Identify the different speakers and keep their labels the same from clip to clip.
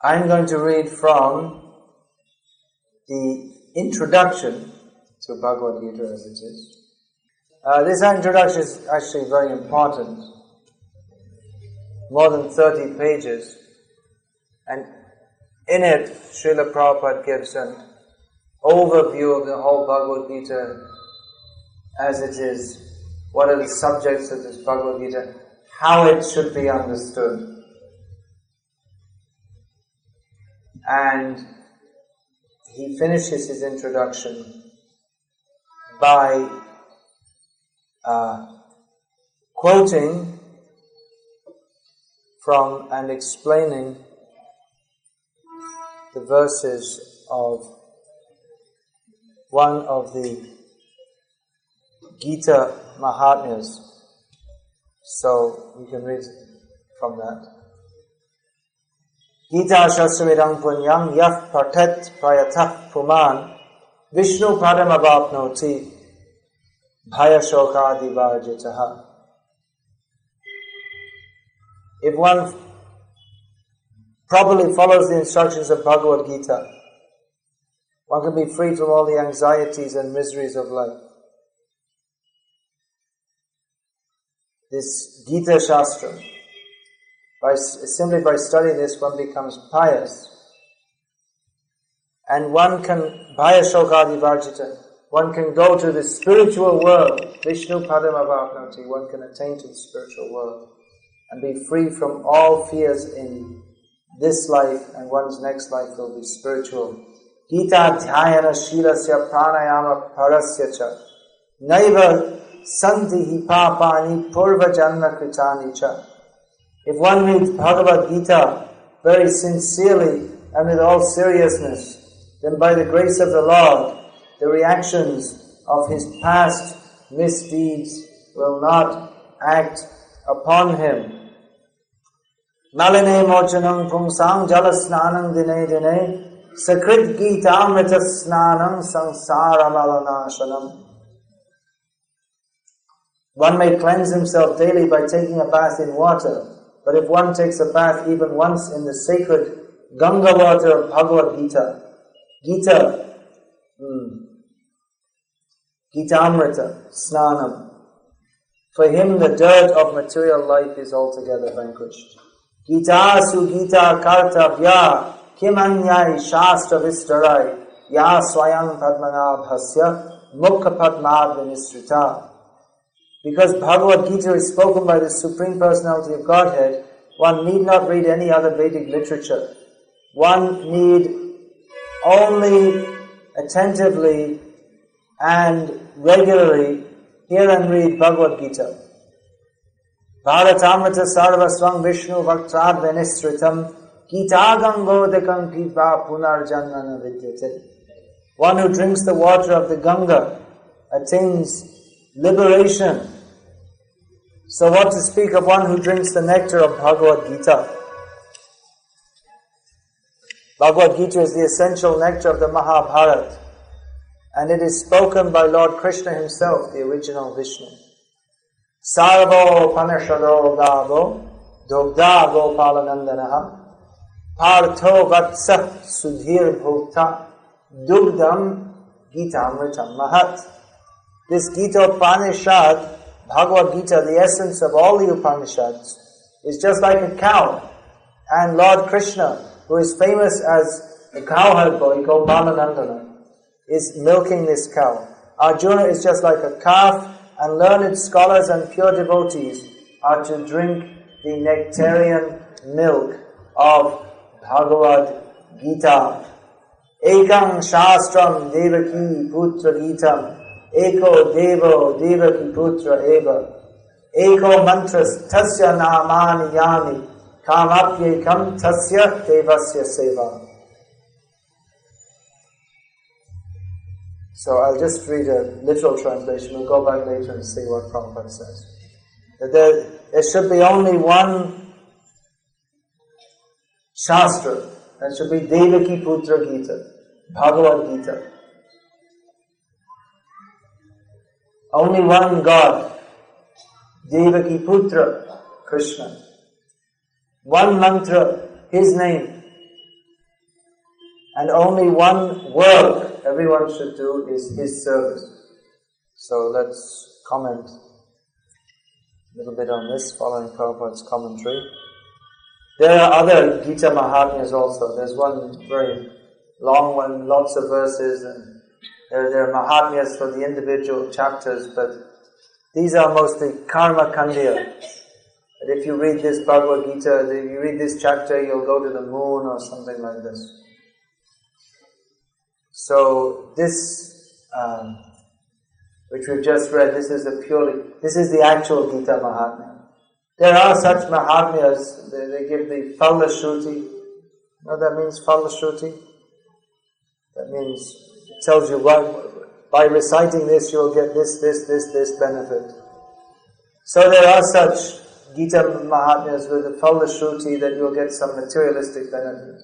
Speaker 1: I'm going to read from the introduction to Bhagavad Gita as it is. This introduction is actually very important. More than 30 pages. And in it, Srila Prabhupada gives an overview of the whole Bhagavad Gita as it is. What are the subjects of this Bhagavad Gita? How it should be understood. And he finishes his introduction by quoting from and explaining the verses of one of the Gita Mahatmyas. So we can read from that. Gita Shastravidam Punyam Yaf Patet Prayatah Puman Vishnu Padam Avapnoti Bhaya Shokadi Varjitaha. If one properly follows the instructions of Bhagavad Gita, one can be free from all the anxieties and miseries of life. This Gita Shastra, simply by studying this, one becomes pious. And one can, Bhaya Shokadi Varjita, one can go to the spiritual world, Vishnu Padam Avapnoti, one can attain to the spiritual world and be free from all fears in this life, and one's next life will be spiritual. Gita Dhyayana Shilasya Pranayama Parasya Cha Naiva Santi Hi Papani Purva Janma Kritani Cha. If one reads Bhagavad Gita very sincerely and with all seriousness, then by the grace of the Lord, the reactions of his past misdeeds will not act upon him. Naline mochanam pungsang jalasnanam dine dine sakrit gitamrita snanam sansara malanashanam. One may cleanse himself daily by taking a bath in water, but if one takes a bath even once in the sacred Ganga water of Bhagavad Gita, Gitamrita, Snanam, for him the dirt of material life is altogether vanquished. Gita su Gita kartavya kimanyai shastra vistarai ya swayam padmanabhasya mukha padmadvinisrita. Because Bhagavad Gita is spoken by the Supreme Personality of Godhead, one need not read any other Vedic literature. One need only attentively and regularly hear and read Bhagavad Gita. Bharatamrita sarvasvam Vishnu bhaktrad venisritam Gita gangodakam piva punarjanmana vidyate. One who drinks the water of the Ganga attains liberation. So what to speak of one who drinks the nectar of Bhagavad Gita? Bhagavad Gita is the essential nectar of the Mahabharata, and it is spoken by Lord Krishna himself, the original Vishnu. Sarvo panashado gavo dogda gopalanandanaha partho vatsa sudhir bhukta dugdam gitamritam mahat. This Gita Upanishad, Bhagavad Gita, the essence of all the Upanishads, is just like a cow. And Lord Krishna, who is famous as the cowherd boy, Gopalanandana, is milking this cow. Arjuna is just like a calf, and learned scholars and pure devotees are to drink the nectarian milk of Bhagavad Gita. Ekam Shastram Devaki Putra Gitam Eko Devo Devaki Putra Eva Eko Mantras Tasya Namani Yami Kamapyekam Tasya Devasya Seva. So I'll just read a literal translation. We'll go back later and see what Prabhupada says. That there should be only one Shastra. That should be Devaki Putra Gita, Bhagavad Gita. Only one God, Devaki Putra, Krishna. One mantra, his name, And only one work everyone should do is his service. So let's comment a little bit on this, following Prabhupada's commentary. There are other Gita Mahatmyas also. There's one very long one, lots of verses, and there are Mahatmyas for the individual chapters, but these are mostly karma kandya. But if you read this Bhagavad Gita, if you read this chapter, you'll go to the moon or something like this. So this, which we've just read, this is the actual Gita Mahatmya. There are such Mahatmyas, they give the Phala Shruti. You know what that means, Phala Shruti? That means, it tells you by reciting this you'll get this benefit. So there are such Gita Mahatmyas with the Phala Shruti that you'll get some materialistic benefit.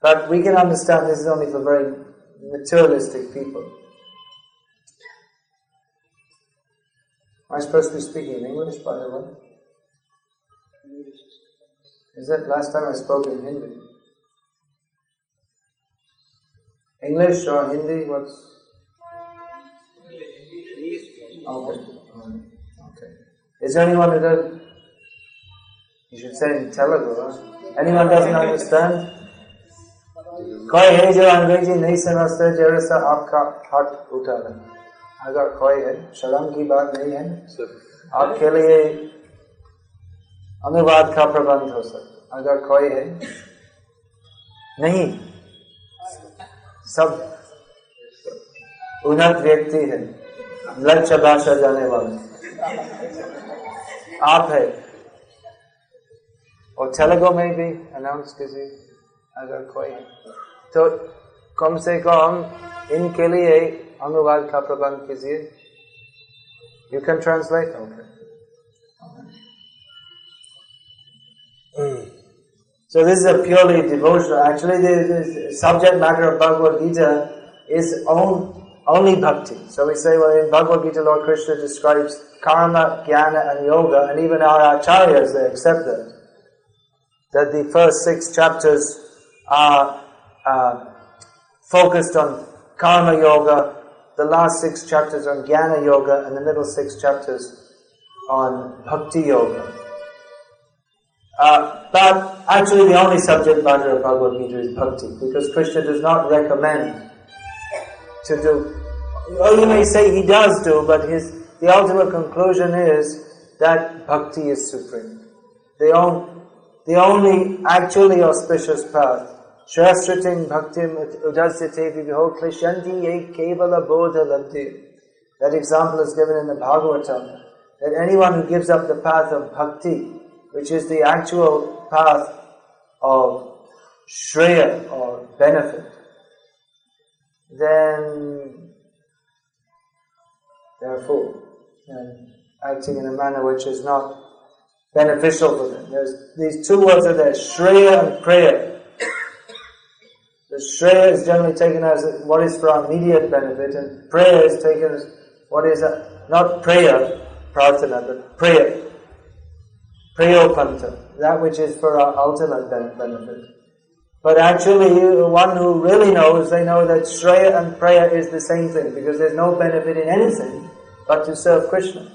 Speaker 1: But we can understand this is only for very materialistic people. Am I supposed to be speaking in English, by the way? Is that last time I spoke in Hindi? English or Hindi? What's... Okay. Okay. Is there anyone who does... You should say in Telugu, huh? Anyone doesn't understand? कोई है जो अंग्रेजी नहीं समझता जरा सा आपका हाथ उठा ले। अगर कोई है, शर्म की बात नहीं है, आपके लिए अनुवाद का प्रबंध हो सकता। अगर कोई है, नहीं, सब उन्नत व्यक्ति है, लक्ष्य भाषा जाने वाले, आप है, और तेलुगु में भी अनाउंस कीजिए अगर कोई है, तो कम से कम इनके लिए अनुवाद का प्रबंध कीजिए। You can translate? Okay. So this is a purely devotional. Actually, the subject matter of Bhagavad Gita is only bhakti. So we say, well, in Bhagavad Gita, Lord Krishna describes karma, jnana and yoga, and even our acharyas, they accept that the first 6 chapters are focused on karma yoga, the last 6 chapters on jnana yoga, and the middle 6 chapters on bhakti yoga. But actually the only subject matter of Bhagavad Gita is bhakti, because Krishna does not recommend to do, well, you may say he does do, but the ultimate conclusion is that bhakti is supreme. The only actually auspicious path, Shrastriting bhaktim udasyate vibho klishyanti ye kevala bodha labdhi. That example is given in the Bhagavatam, that anyone who gives up the path of bhakti, which is the actual path of shreya or benefit, then they are fool and acting in a manner which is not beneficial for them. There's these 2 words are there, shreya and prayer. The shreya is generally taken as what is for our immediate benefit, and prayer is taken as what is not prayer, prarthana, but prayer. Prayopanta, that which is for our ultimate benefit. But actually, one who really knows, they know that shreya and prayer is the same thing, because there's no benefit in anything but to serve Krishna.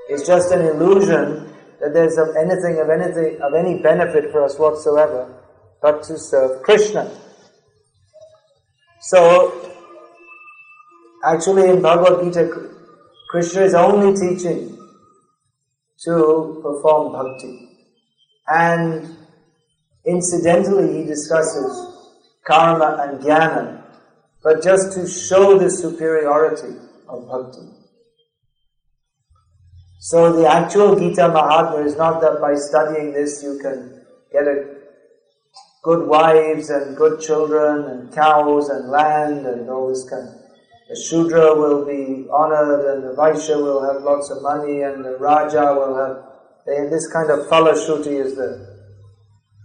Speaker 1: It's just an illusion that there's of any benefit for us whatsoever, but to serve Krishna. So, actually in Bhagavad Gita, Krishna is only teaching to perform bhakti. And incidentally he discusses karma and jnana, but just to show the superiority of bhakti. So the actual Gita Mahatma is not that by studying this you can get good wives and good children and cows and land and all this kind of. The Shudra will be honored and the Vaishya will have lots of money and the Raja will have, this kind of Phala Shruti is there.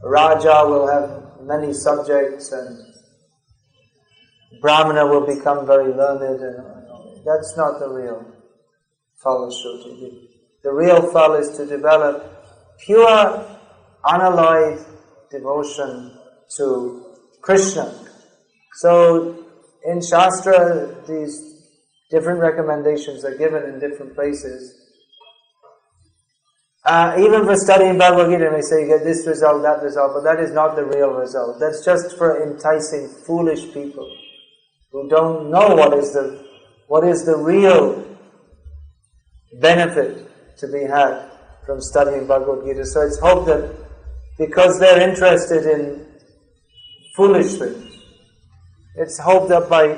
Speaker 1: Raja will have many subjects and Brahmana will become very learned and that's not the real Phala Shruti. The real Phala is to develop pure, unalloyed devotion to Krishna. So in Shastra, these different recommendations are given in different places. Even for studying Bhagavad Gita, they say you get this result, that result, but that is not the real result. That's just for enticing foolish people who don't know what is the real benefit to be had from studying Bhagavad Gita. So it's hoped that because they're interested in foolish things, it's hoped that by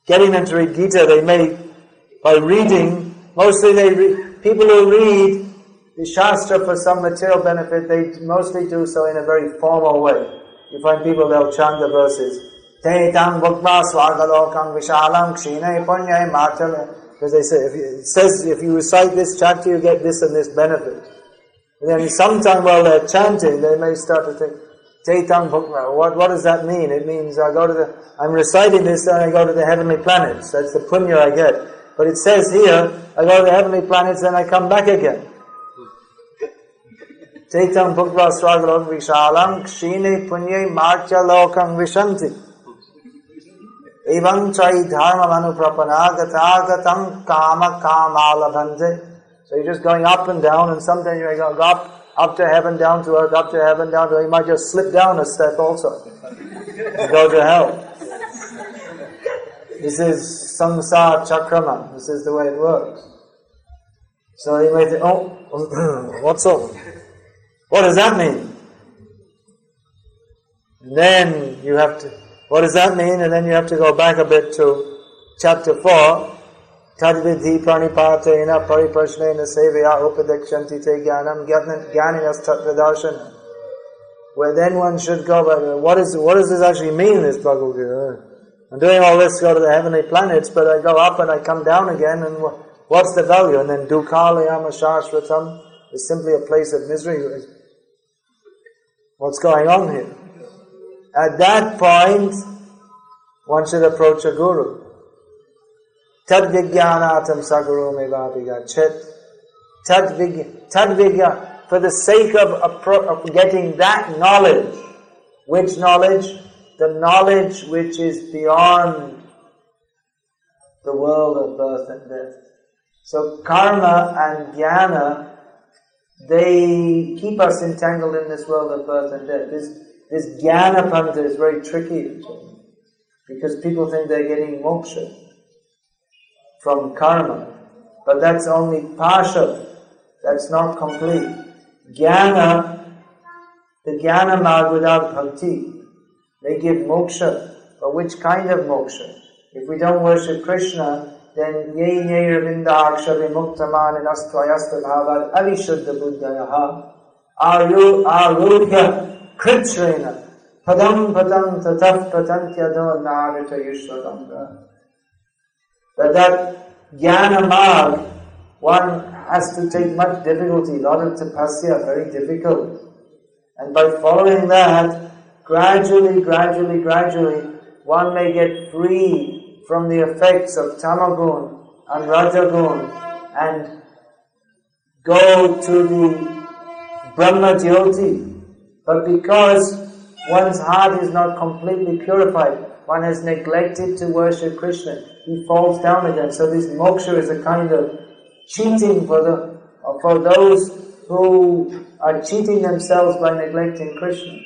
Speaker 1: getting them to read Gita, they may, by reading, mostly people who read the Shastra for some material benefit, they mostly do so in a very formal way. You find people, they'll chant the verses, Te tang bhukma swagalokam vishalam kshine punyai martale. Because they say, it says if you recite this chapter, you get this and this benefit. And then sometime while they're chanting, they may start to think, Te tang bhukma, what does that mean? It means I'm reciting this and I go to the heavenly planets. That's the punya I get. But it says here, I go to the heavenly planets and I come back again. Taitam bhukva swagalok vishalam kshine punyai marcha lokam vishanti. Evam chai dharma manuprapana gatagatam kama kamalabhante. So you're just going up and down, and sometimes you go up to heaven, down to earth, up to heaven, down to earth. You might just slip down a step also and go to hell. This is samsara chakrama. This is the way it works. So you may think, what's up? What does that mean? And then you have to, what does that mean? And then you have to go back a bit to chapter 4. Tadvidhi pranipatena pariprashnena sevaya upadekshanti te jnanam jnaninas tattvadarshana. Where then one should go back, what does this actually mean, this Bhagavad Gita? I'm doing all this to go to the heavenly planets, but I go up and I come down again, and what's the value? And then dukkhalayama shashvatam is simply a place of misery. What's going on here? At that point, one should approach a guru. Tad vijnanatam saguru mevabiga chet. Tad vigya, for the sake of getting that knowledge. Which knowledge? The knowledge which is beyond the world of birth and death. So karma and jnana, they keep us entangled in this world of birth and death. This jnana panta is very tricky, because people think they're getting moksha from karma. But that's only partial. That's not complete. Jnana, the jnana marg without bhakti, they give moksha. But which kind of moksha? If we don't worship Krishna, then ye ravindaksha vimuktaman inastvayasta bhavad avishuddha buddhayaha arudhya kritrena padam tataf patantyado narita yishvadambra. But that jnana marg, one has to take much difficulty, a lot of tapasya, very difficult. And by following that, gradually, one may get free from the effects of tamagun and rajagun and go to the Brahma Jyoti. But because one's heart is not completely purified, one has neglected to worship Krishna, he falls down again. So this moksha is a kind of cheating for those who are cheating themselves by neglecting Krishna.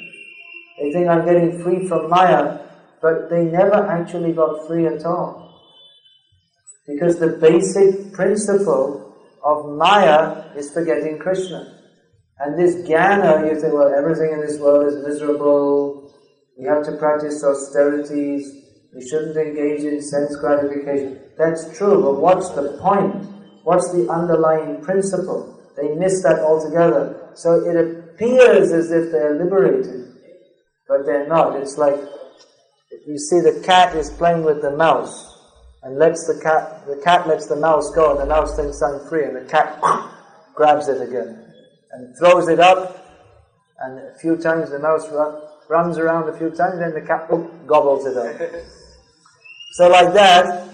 Speaker 1: They think I'm getting free from Maya, but they never actually got free at all. Because the basic principle of Maya is forgetting Krishna. And this jnana, you think, well, everything in this world is miserable, we have to practice austerities, we shouldn't engage in sense gratification. That's true, but what's the point? What's the underlying principle? They miss that altogether. So it appears as if they're liberated, but they're not. It's like, you see the cat is playing with the mouse, and the cat lets the mouse go, and the mouse thinks I'm free, and the cat grabs it again, and throws it up, and a few times the mouse runs around a few times, then the cat gobbles it up. So like that,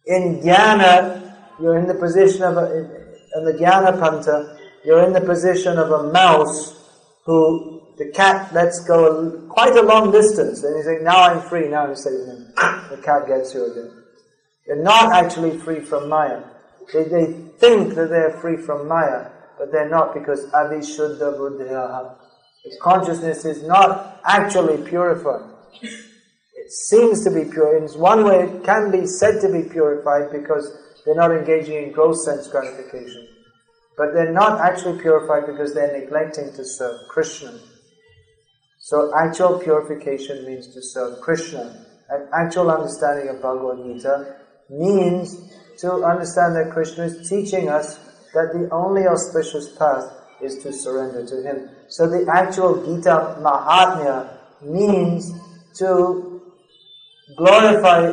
Speaker 1: in jnana, you're in the position of in the jnana panta, you're in the position of a mouse the cat lets go quite a long distance, and you say, now I'm free, now you say, the cat gets you again. They're not actually free from Maya. They think that they're free from Maya, but they're not, because avishuddha buddhyaha. Its consciousness is not actually purified. It seems to be pure. In one way, it can be said to be purified because they're not engaging in gross sense gratification. But they're not actually purified because they're neglecting to serve Krishna. So actual purification means to serve Krishna. And actual understanding of Bhagavad Gita means to understand that Krishna is teaching us that the only auspicious path is to surrender to Him. So the actual Gita Mahatmya means to glorify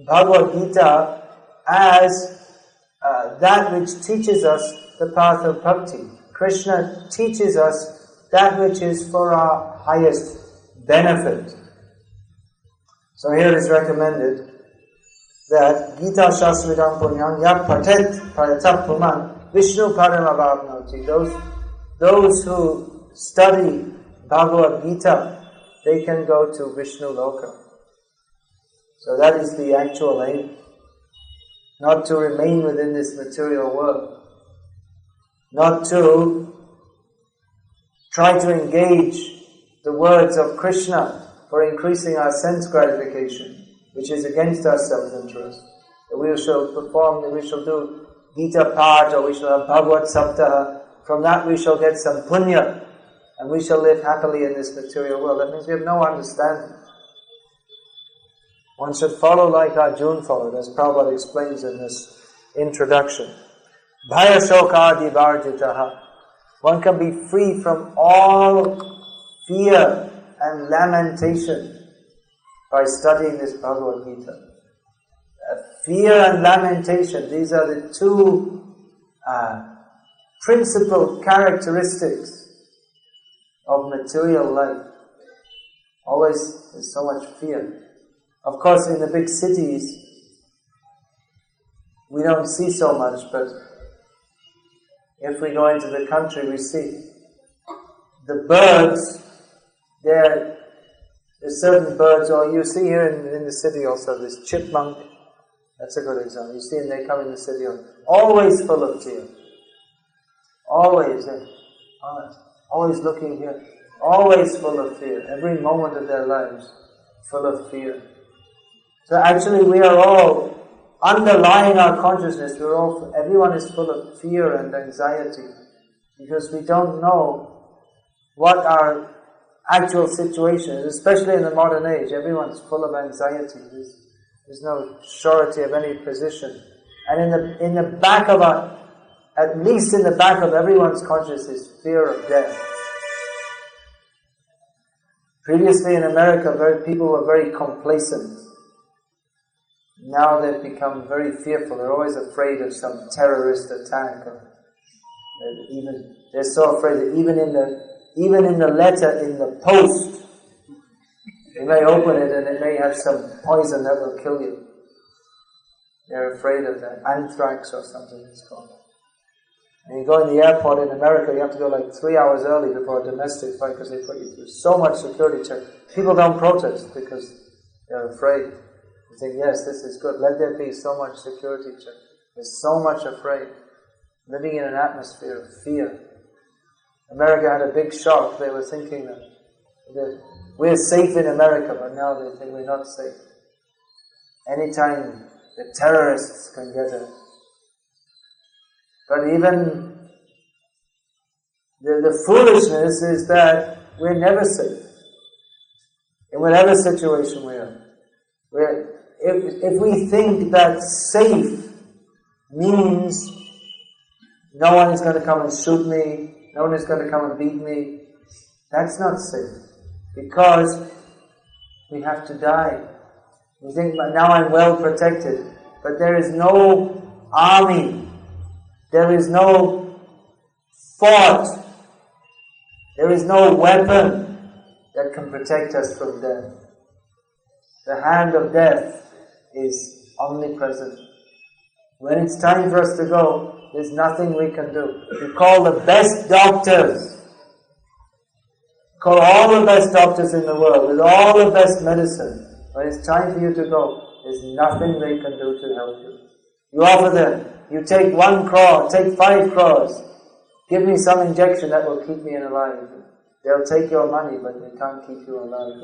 Speaker 1: Bhagavad Gita as that which teaches us the path of bhakti. Krishna teaches us that which is for our highest benefit. So here it is recommended that Gita Shasvidam Punyam Yak Patet Paratap Puman Vishnu Param Abhavnoti. Those who study Bhagavad Gita, they can go to Vishnu Loka. So that is the actual aim. Not to remain within this material world. Not to try to engage the words of Krishna for increasing our sense gratification, which is against our self-interest. That we shall do Gita Path, or we shall have Bhagavad Saptaha. From that we shall get some punya, and we shall live happily in this material world. That means we have no understanding. One should follow like Arjuna followed, as Prabhupada explains in this introduction. Bhaya shokadi varjitaha. One can be free from all fear and lamentation by studying this Bhagavad Gita. Fear and lamentation, these are the two principal characteristics of material life. Always there's so much fear. Of course, in the big cities, we don't see so much, but if we go into the country, we see the birds. There's certain birds, or you see here in the city also, this chipmunk. That's a good example. You see, and they come in the city, always full of fear. Always looking here, always full of fear. Every moment of their lives, full of fear. So actually, we are all underlying our consciousness. Everyone is full of fear and anxiety because we don't know what our actual situation is. Especially in the modern age, everyone's full of anxiety. There's no surety of any position, and in the back of at least in the back of everyone's consciousness is fear of death. Previously in America, people were very complacent. Now they've become very fearful. They're always afraid of some terrorist attack. They're so afraid that even in the letter in the post, they may open it and it may have some poison that will kill you. They're afraid of that. Anthrax or something it's called. And you go in the airport in America, you have to go like 3 hours early before a domestic flight because they put you through so much security check. People don't protest because they're afraid. They think, yes, this is good. Let there be so much security check. There's so much afraid. Living in an atmosphere of fear. America had a big shock. They were thinking that we're safe in America, but now they think we're not safe. Anytime the terrorists can get us. But even the foolishness is that we're never safe. In whatever situation we are. If we think that safe means no one is going to come and shoot me, no one is going to come and beat me, that's not safe. Because we have to die. We think, now I'm well protected. But there is no army. There is no fort. There is no weapon that can protect us from death. The hand of death is omnipresent. When it's time for us to go, there's nothing we can do. We call the best doctors. call all the best doctors in the world, with all the best medicine. When it's time for you to go, there's nothing they can do to help you. You offer them, you take 1 crore, take 5 crores, give me some injection that will keep me alive. They'll take your money, but they can't keep you alive.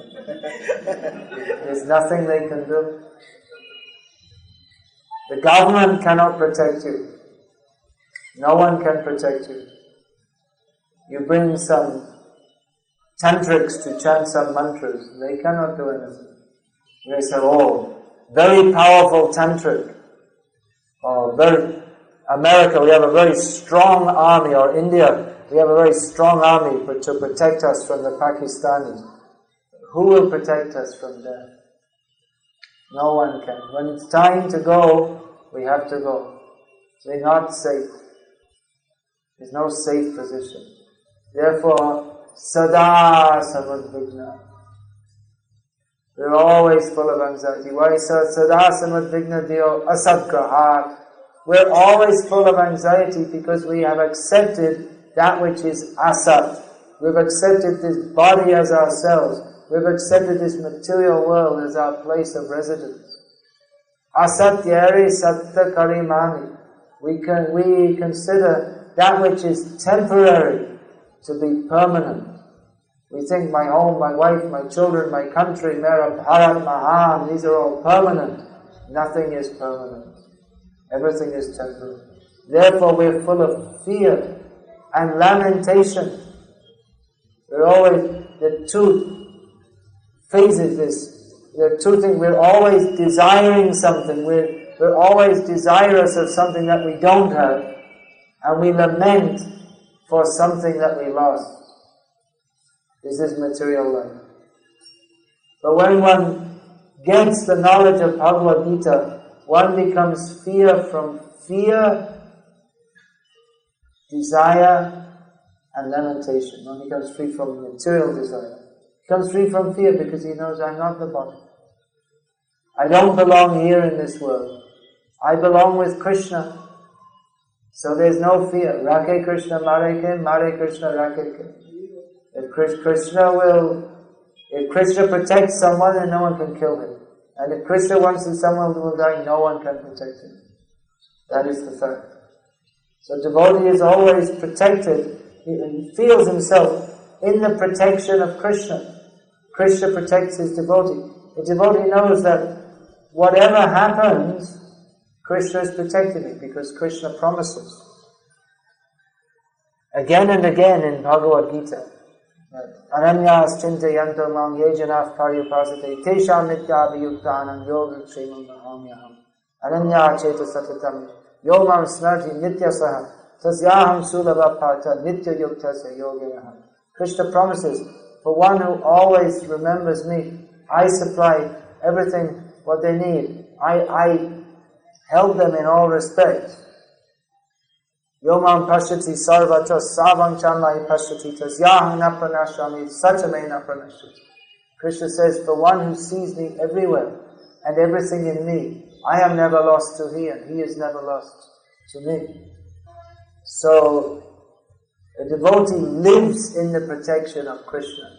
Speaker 1: There's nothing they can do. The government cannot protect you. No one can protect you. You bring some tantrics to chant some mantras, they cannot do anything. They say, oh, very powerful tantric. Or America, we have a very strong army, or India, we have a very strong army to protect us from the Pakistanis. Who will protect us from death? No one can. When it's time to go, we have to go. We're not safe. There's no safe position. Therefore, sada samudvigna. We're always full of anxiety. Why sada samudvigna dio asadgrahat? We're always full of anxiety because we have accepted that which is asat. We've accepted this body as ourselves. We've accepted this material world as our place of residence. Asatyari satta karimani. We consider that which is temporary to be permanent. We think my home, my wife, my children, my country, Mera Bharat Mahan, these are all permanent. Nothing is permanent. Everything is temporary. Therefore we're full of fear and lamentation. There are 2 phases, there are 2 things. We're always desiring something. We're always desirous of something that we don't have. And we lament for something that we lost. This is material life. But when one gets the knowledge of Bhagavad Gita, one becomes free from fear, desire, and lamentation. One becomes free from material desire. Becomes free from fear because he knows I'm not the body. I don't belong here in this world. I belong with Krishna. So there's no fear. Rakhe Krishna Mareke, Mare Krishna Rakeke. If Krishna protects someone, then no one can kill him. And if Krishna wants that someone will die, no one can protect him. That is the fact. So devotee is always protected. He feels himself in the protection of Krishna. Krishna protects his devotee. The devotee knows that whatever happens, Krishna is protecting me because Krishna promises. Again and again in Bhagavad Gita, Ananyas chintayanto mam yejanaf karyupasate tesham nityabhiyuktanam yoga kshemam mahamyaham Ananya cheta satatam yomam smrti nityasaha tasyaham sulabhapata nitya yuktasya yogayaham. Krishna promises, for one who always remembers me, I supply everything what they need. I help them in all respects. Yomam pashyati sarvatra savam chamai pashyati tasyaham napranashami satame napranashati. Krishna says, for one who sees me everywhere and everything in me, I am never lost to he and he is never lost to me. So, a devotee lives in the protection of Krishna.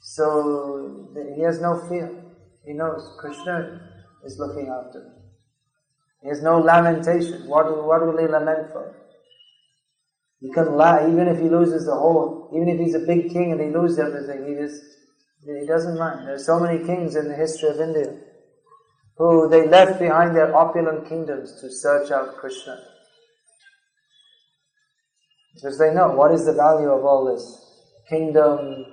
Speaker 1: So, he has no fear. He knows Krishna is looking after him. He has no lamentation. What will he lament for? He can lie, even if he loses even if he's a big king and he loses everything, he doesn't mind. There are so many kings in the history of India who they left behind their opulent kingdoms to search out Krishna. Because they know, what is the value of all this? Kingdom,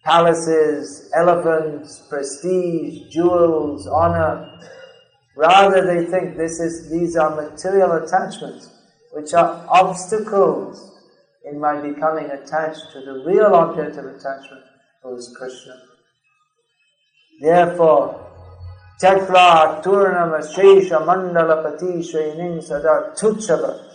Speaker 1: palaces, elephants, prestige, jewels, honor. Rather they think these are material attachments which are obstacles in my becoming attached to the real object of attachment, who is Krishna. Therefore, Chakra Turnama Shesha Mandalapati Shrening Sada Tuchava.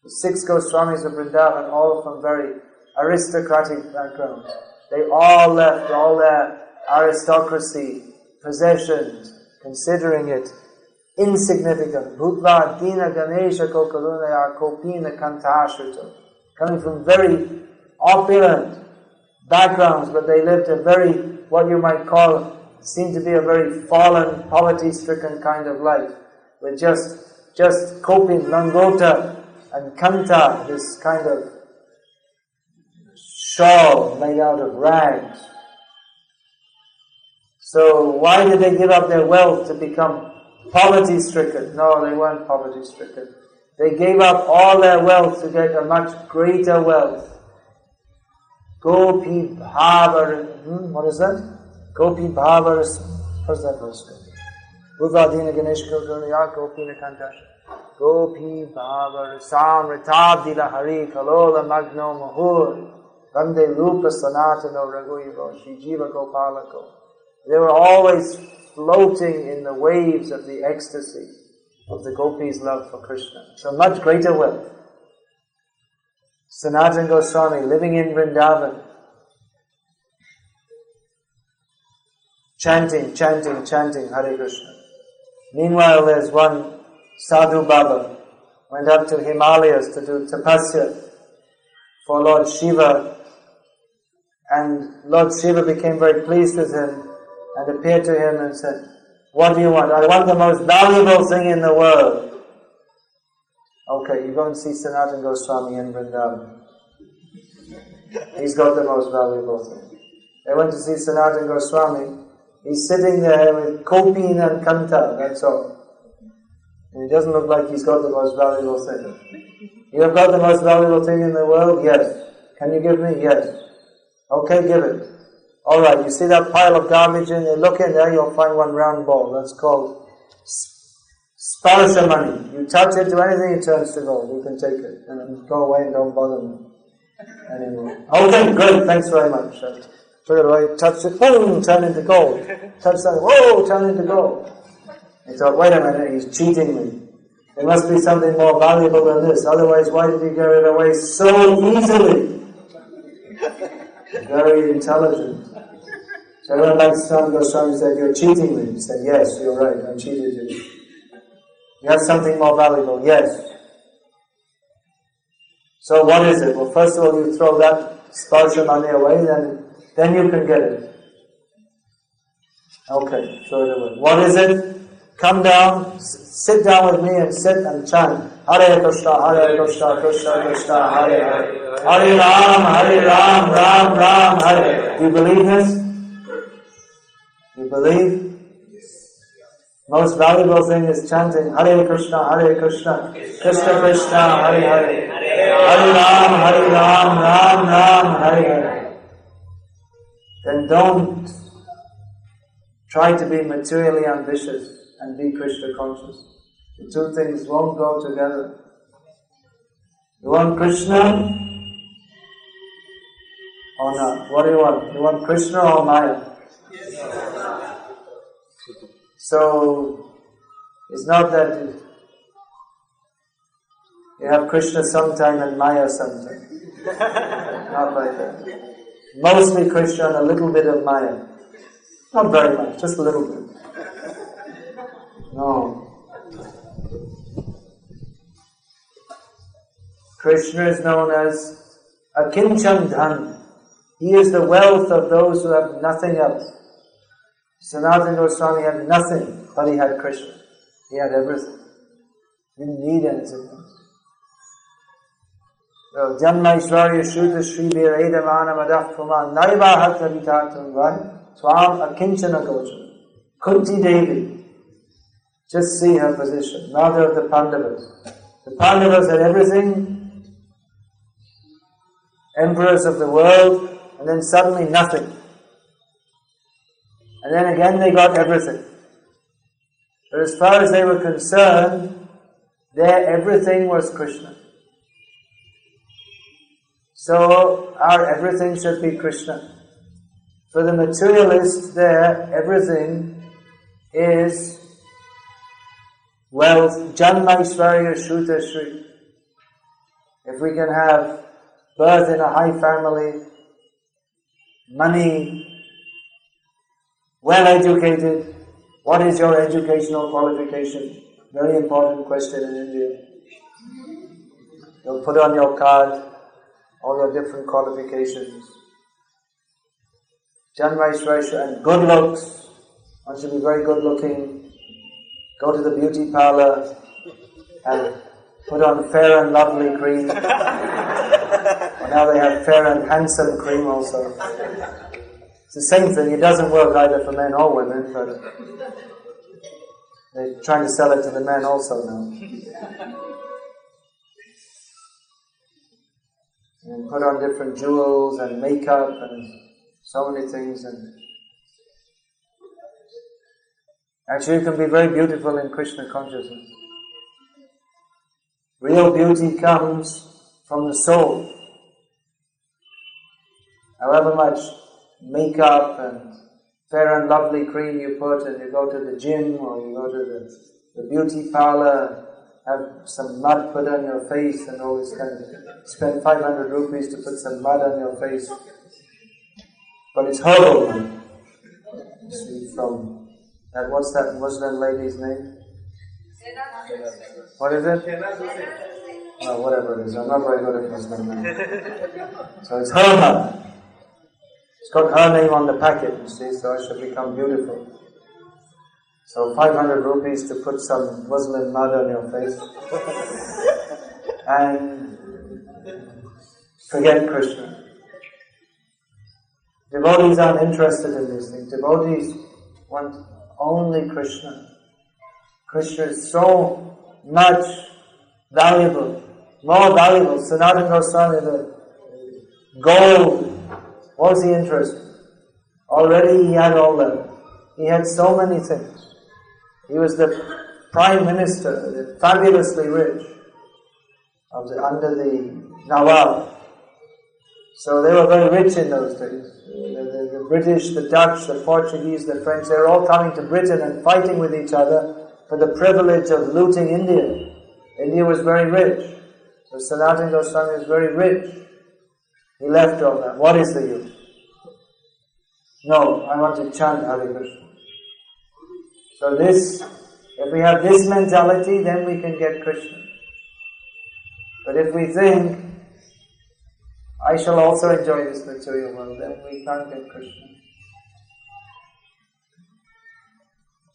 Speaker 1: The 6 Goswamis of Vrindavan, all from very aristocratic backgrounds. They all left all their aristocracy, possessions, considering it insignificant. Bhutva Dina Ganesha Kokarunaya Kopina Kantashrita. coming from very opulent backgrounds, but they lived a very, what you might call, seemed to be a very fallen, poverty-stricken kind of life, with just kopin, langota, and kanta, this kind of shawl made out of rags. So why did they give up their wealth to become poverty-stricken? No, they weren't poverty-stricken. They gave up all their wealth to get a much greater wealth. Gopi bhavar, what is that? Gopi bhavar, what's that verse? Bhuvadina Ganesh Guruniya Gopi Nakanta. Gopi bhavar samritabdila hari kalola magno mahur. Vande rupa sanatano raghuivo shijiva gopalako. They were always floating in the waves of the ecstasy of the gopis' love for Krishna. So much greater wealth. Sanatana Goswami living in Vrindavan, chanting Hare Krishna. Meanwhile, there's one Sadhu Baba went up to Himalayas to do tapasya for Lord Shiva, and Lord Shiva became very pleased with him and appeared to him and said, "What do you want?" "I want the most valuable thing in the world." "Okay, you go and see Sanatana Goswami in Vrindavan. He's got the most valuable thing." They went to see Sanatana Goswami. He's sitting there with kopin and kanta, that's all. And he doesn't look like he's got the most valuable thing. "You have got the most valuable thing in the world?" "Yes." "Can you give me?" "Yes." "Okay, give it." "Alright, you see that pile of garbage in there? Look in there, you'll find one round ball. That's called sparsha money. You touch it to anything, it turns to gold. You can take it. And then go away and don't bother me anymore." "Okay, good, thanks very much." Took it away, touched it, boom, turned into gold. Touched that, whoa, turned into gold. He thought, wait a minute, he's cheating me. There must be something more valuable than this. Otherwise, why did he give it away so easily? Very intelligent. So when Sanatana Goswami said, "You're cheating me," he said, "Yes, you're right, I cheated you." "You have something more valuable?" "Yes." "So what is it?" "Well, first of all, you throw that sparsha money away, then you can get it." "Okay, throw it away." "What is it?" "Come down, sit down with me and sit and chant. Hare Krishna, Krishna Krishna, Hare Hare. Hare Ram, Ram Ram, Hare." Do you believe this? You believe? Most valuable thing is chanting Hare Krishna, Krishna Krishna, Hare Hare. Hare Ram, Ram Ram, Hare Hare. Then don't try to be materially ambitious and be Krishna conscious. The two things won't go together. You want Krishna or not? What do you want? You want Krishna or Maya? So, it's not that you have Krishna sometime and Maya sometime. Not like that. Mostly Krishna and a little bit of Maya. Not very much, just a little bit. No. Krishna is known as Akinchan Dhan. He is the wealth of those who have nothing else. Sanatana Goswami had nothing, but he had Krishna. He had everything. He didn't need anything else. So, Janma Ishwarya Shuddha Shri Vireda Manamadaf Kuman Naiva Hatha Vitatum, right? Swam Akinchana Gochara. Kunti Devi. Just see her position. Mother of the Pandavas. The Pandavas had everything. Emperors of the world. And then suddenly nothing. And then again they got everything. But as far as they were concerned, their everything was Krishna. So our everything should be Krishna. For the materialist, their everything is wealth, Janma Ishwarya Shruta Shri. If we can have birth in a high family, money, well educated. What is your educational qualification? Very important question in India. You'll put on your card, all your different qualifications. Janmaishvarsha, and good looks. One should be very good looking. Go to the beauty parlor and put on fair and lovely cream. Well, now they have fair and handsome cream also. It's the same thing. It doesn't work either for men or women, but they're trying to sell it to the men also now. And put on different jewels and makeup and so many things. And actually, you can be very beautiful in Krishna consciousness. Real beauty comes from the soul. However much makeup and fair and lovely cream you put, and you go to the gym or you go to the beauty parlor, have some mud put on your face and always spend 500 rupees to put some mud on your face. But it's herbal mud. You see, from that, what's that Muslim lady's name? What is it? Oh, whatever it is. I'm not very good at Muslim names. So it's her mud. It's got her name on the packet, you see, so I should become beautiful. So 500 rupees to put some Muslim mud on your face. And forget Krishna. Devotees aren't interested in these things. Devotees want only Krishna. Krishna is so much valuable, more valuable. Sanatana Goswami, the gold. What was he interested in? Already he had all that. He had so many things. He was the prime minister, fabulously rich, under the Nawab. So they were very rich in those days. The British, the Dutch, the Portuguese, the French, they were all coming to Britain and fighting with each other for the privilege of looting India. India was very rich. So Sanatana Goswami was very rich. He left all that. What is the use? No, I want to chant Hare Krishna. So if we have this mentality, then we can get Krishna. But if we think, I shall also enjoy this material world, then we can't get Krishna.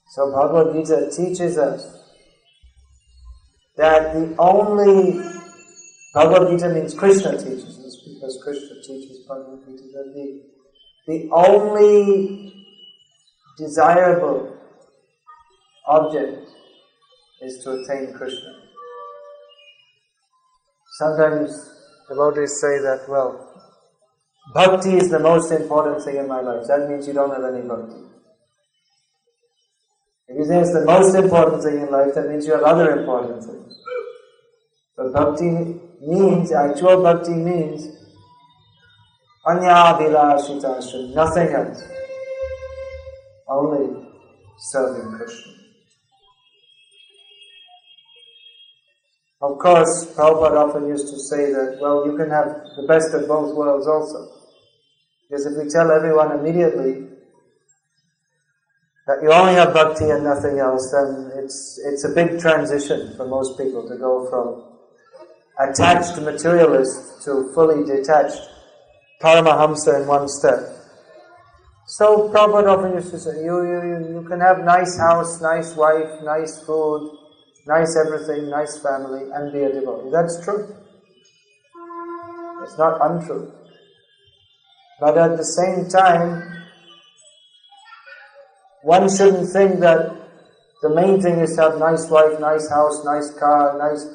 Speaker 1: So Bhagavad Gita teaches us that Bhagavad Gita means Krishna teaches us, because Krishna teaches Bhagavad Gita, that the only desirable object is to attain Krishna. Sometimes devotees say that, well, bhakti is the most important thing in my life. That means you don't have any bhakti. If you say it's the most important thing in life, that means you have other important things. But actual bhakti means anya vilashitasya, nothing else. Only serving Krishna. Of course, Prabhupada often used to say that, well, you can have the best of both worlds also. Because if we tell everyone immediately that you only have bhakti and nothing else, then it's a big transition for most people to go from attached materialist to fully detached Paramahamsa in one step. So Prabhupada often used to say, you can have nice house, nice wife, nice food, nice everything, nice family, and be a devotee. That's true. It's not untrue. But at the same time, one shouldn't think that the main thing is to have nice wife, nice house, nice car, nice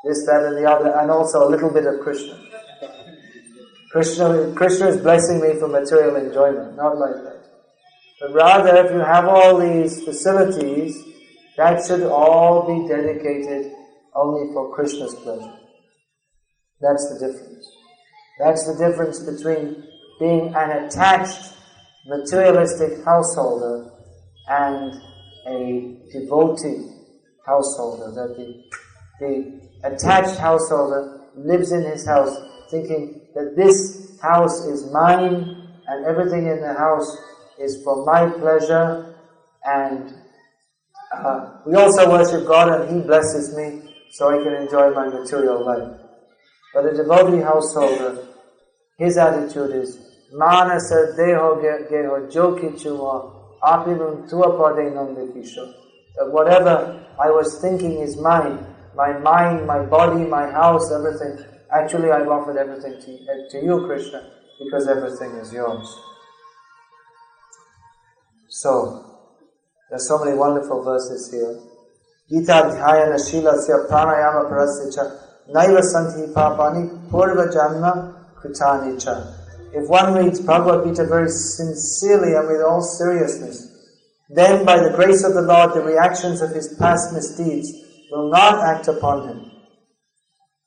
Speaker 1: this, that, and the other, and also a little bit of Krishna. Krishna is blessing me for material enjoyment, not like that. But rather, if you have all these facilities, that should all be dedicated only for Krishna's pleasure. That's the difference. That's the difference between being an attached materialistic householder and a devotee householder. That the attached householder lives in his house thinking that this house is mine and everything in the house is for my pleasure, and we also worship God and He blesses me so I can enjoy my material life. But a devotee householder his attitude is, Manasa deho geho jo kichuma apilum tua pade nandikisho. That whatever I was thinking is mine, my mind, my body, my house, everything. Actually, I've offered everything to you, Krishna, because everything is yours. So, there's so many wonderful verses here. Gita dhyayana shilasya pranayama parasya naiva santi papani purva janma kritani cha. If one reads Bhagavad Gita very sincerely and with all seriousness, then by the grace of the Lord, the reactions of his past misdeeds will not act upon him.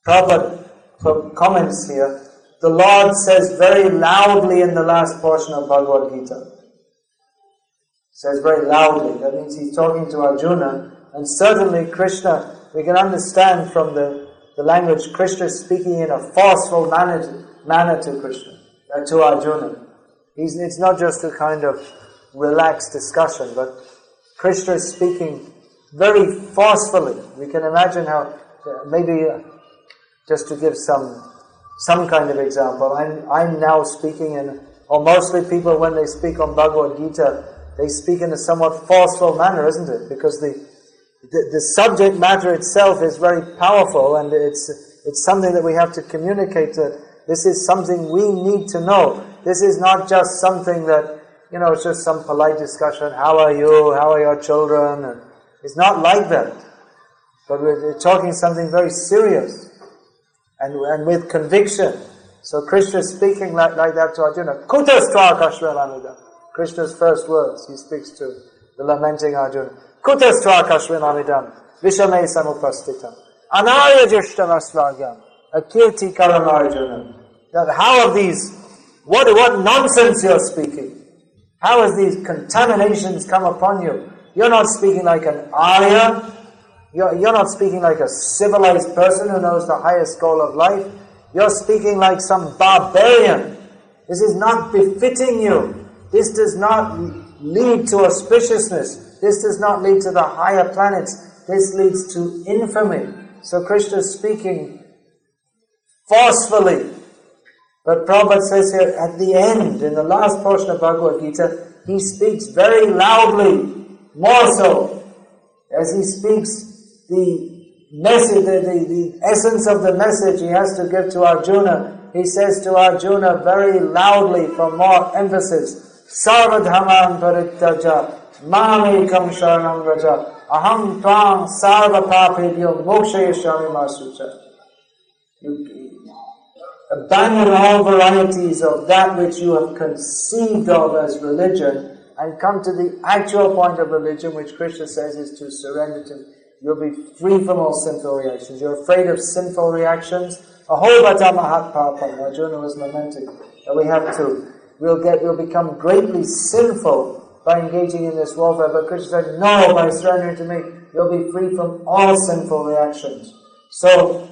Speaker 1: Prabhupada comments here, the Lord says very loudly in the last portion of Bhagavad Gita. Says very loudly. That means he's talking to Arjuna. And certainly Krishna, we can understand from the language, Krishna is speaking in a forceful manner to Krishna, to Arjuna. It's not just a kind of relaxed discussion, but Krishna is speaking very forcefully. We can imagine how, maybe just to give some kind of example, I'm now speaking or mostly people when they speak on Bhagavad Gita, they speak in a somewhat forceful manner, isn't it? Because the subject matter itself is very powerful, and it's something that we have to communicate that this is something we need to know. This is not just something that, it's just some polite discussion, how are you, how are your children? And it's not like that. But we're talking something very serious and with conviction. So Krishna is speaking like that to Arjuna. Kutastra kashvelamida. Krishna's first words, he speaks to the lamenting Arjuna. Kutastra kashvelamidam vishame samupastitam anarya jishtam asvagyam akirti karam Arjuna. That how are these, what nonsense you're speaking? How has these contaminations come upon you? You're not speaking like an Arya. You're not speaking like a civilized person who knows the highest goal of life. You're speaking like some barbarian. This is not befitting you. This does not lead to auspiciousness. This does not lead to the higher planets. This leads to infamy. So Krishna is speaking forcefully. But Prabhupada says here, at the end, in the last portion of Bhagavad Gita, he speaks very loudly, more so, as he speaks the message, the essence of the message he has to give to Arjuna. He says to Arjuna very loudly, for more emphasis, Sarvadhaman parityaja mamekam sharanam vraja aham tvam sarva papebhyo mokshayashyami masucha. Abandon all varieties of that which you have conceived of as religion and come to the actual point of religion, which Krishna says is to surrender to. You'll be free from all sinful reactions. You're afraid of sinful reactions. Ahobata mahat papam. Arjuna was lamenting that we have to. We'll become greatly sinful by engaging in this warfare. But Krishna said, no, by surrendering to me, you'll be free from all sinful reactions. So,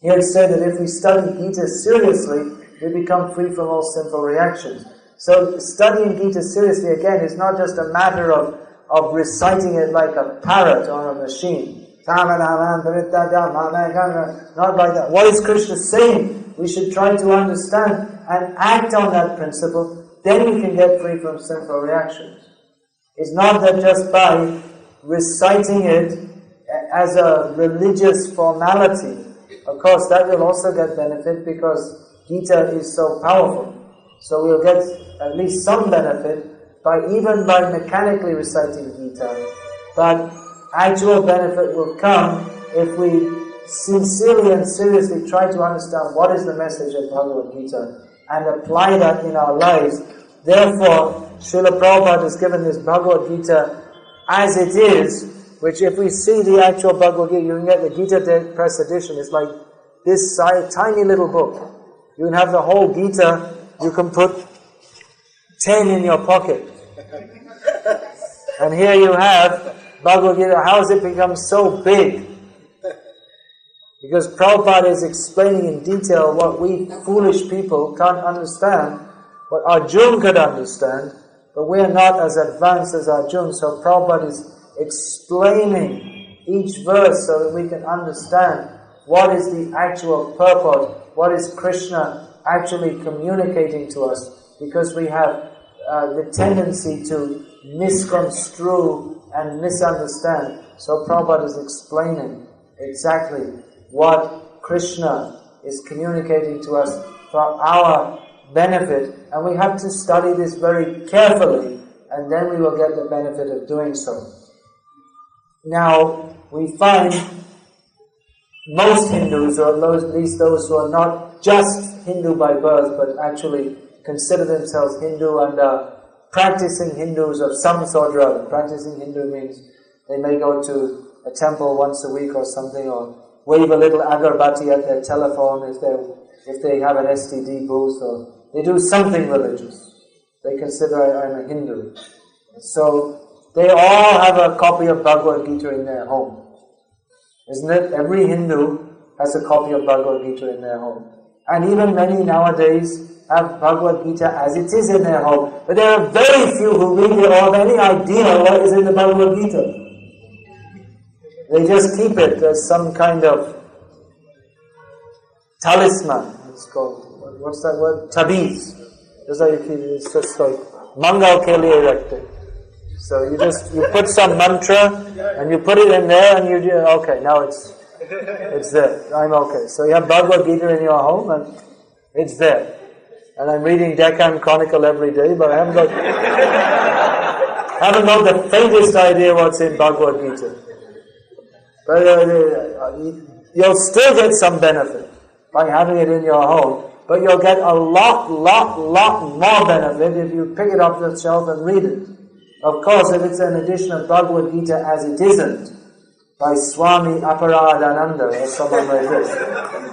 Speaker 1: here it's said that if we study Gita seriously, we become free from all sinful reactions. So studying Gita seriously, again, is not just a matter of reciting it like a parrot or a machine. Not like that. What is Krishna saying? We should try to understand and act on that principle, then we can get free from sinful reactions. It's not that just by reciting it as a religious formality. Of course, that will also get benefit because Gita is so powerful. So we'll get at least some benefit by mechanically reciting Gita. But actual benefit will come if we sincerely and seriously try to understand what is the message of Bhagavad Gita and apply that in our lives. Therefore, Srila Prabhupada has given this Bhagavad Gita as it is, which if we see the actual Bhagavad Gita, you can get the Gita Press edition. It's like this tiny little book. You can have the whole Gita, you can put 10 in your pocket. And here you have Bhagavad Gita. How has it become so big? Because Prabhupada is explaining in detail what we foolish people can't understand, what Arjuna could understand, but we are not as advanced as Arjuna. So Prabhupada is explaining each verse so that we can understand what is the actual purport, what is Krishna actually communicating to us, because we have the tendency to misconstrue and misunderstand. So Prabhupada is explaining exactly what Krishna is communicating to us for our benefit, and we have to study this very carefully, and then we will get the benefit of doing so. Now, we find most Hindus, or at least those who are not just Hindu by birth, but actually consider themselves Hindu and are practicing Hindus of some sort or other. Practicing Hindu means they may go to a temple once a week or something, or wave a little agarbatti at their telephone if they have an STD booth, or they do something religious. They consider I'm a Hindu. So they all have a copy of Bhagavad Gita in their home. Isn't it? Every Hindu has a copy of Bhagavad Gita in their home. And even many nowadays have Bhagavad Gita as it is in their home. But there are very few who read it or have any idea what is in the Bhagavad Gita. They just keep it as some kind of talisman. It's called, what's that word? Tabiz. It's just like Mangal ke liye rakhte. So you put some mantra and you put it in there and you do, okay, now it's there. I'm okay. So you have Bhagavad Gita in your home and it's there. And I'm reading Deccan Chronicle every day, but I haven't got the faintest idea what's in Bhagavad Gita. But you'll still get some benefit by having it in your home, but you'll get a lot more benefit if you pick it off the shelf and read it. Of course, if it's an edition of Bhagavad Gita as it isn't, by Swami Aparadananda or someone like this,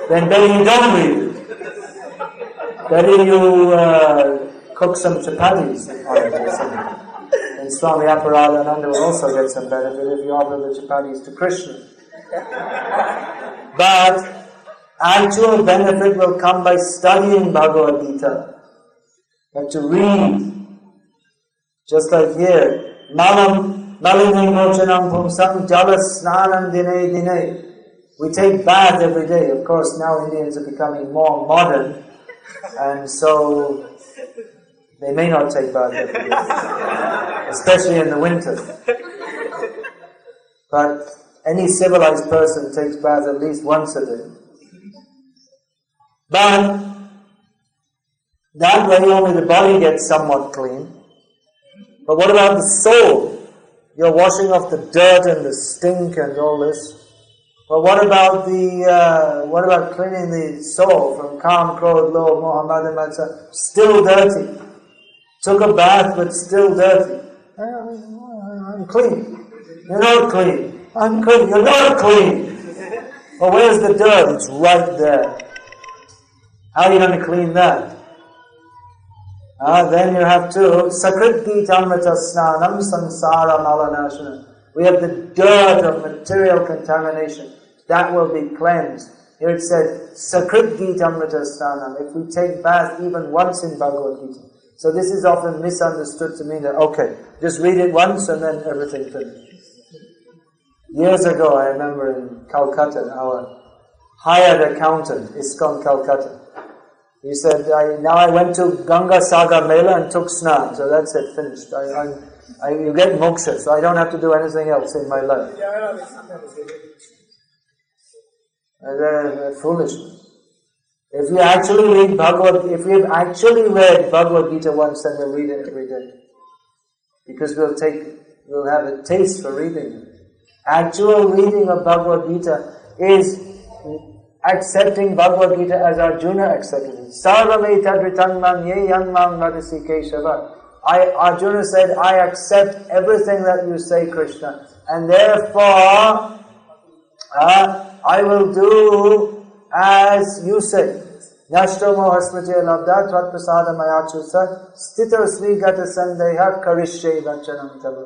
Speaker 1: then you don't read it. Better you cook some chapatis on it or something. And Swami Aparadananda will also get some benefit if you offer the chapatis to Krishna. But actual benefit will come by studying Bhagavad Gita. You have to read. Just like here, Malam Malinam Mochanam Pumsam Jala Snanam Dine Dine. We take bath every day. Of course, now Indians are becoming more modern, and so they may not take bath every day, especially in the winter. But any civilized person takes bath at least once a day. But that way only the body gets somewhat clean. But what about the soul? You're washing off the dirt and the stink and all this. But what about cleaning the soul from Kam, Krodh, Lobh, Moha, Mada, Matsya? Still dirty. Took a bath but still dirty. I'm clean. You're not clean. I'm clean. You're not clean. Well, where's the dirt? It's right there. How are you going to clean that? Then you have to Sakrit Gitamrita Snanam Samsara Malanashana. We have the dirt of material contamination. That will be cleansed. Here it said Sakrit Gitamrita Snanam. If we take bath even once in Bhagavad Gita. So this is often misunderstood to mean that, okay, just read it once and then everything finished. Years ago, I remember in Calcutta, our hired accountant, ISKCON Calcutta, he said, now I went to Ganga Sagar Mela and took snan, so that's it, finished. You get moksha, so I don't have to do anything else in my life. Foolishness. If we actually read if we've actually read Bhagavad Gita once, then we'll read it every day. Because we'll have a taste for reading it. Actual reading of Bhagavad Gita is accepting Bhagavad Gita as Arjuna accepted it. Sarvame tadritam manye yanmam vadasi keshava. Arjuna said, I accept everything that you say, Krishna, and therefore I will do as you say. Nashto mohasmajya labda tvat prasada mayachusa stita svigata sandeha karishye vachanam tava.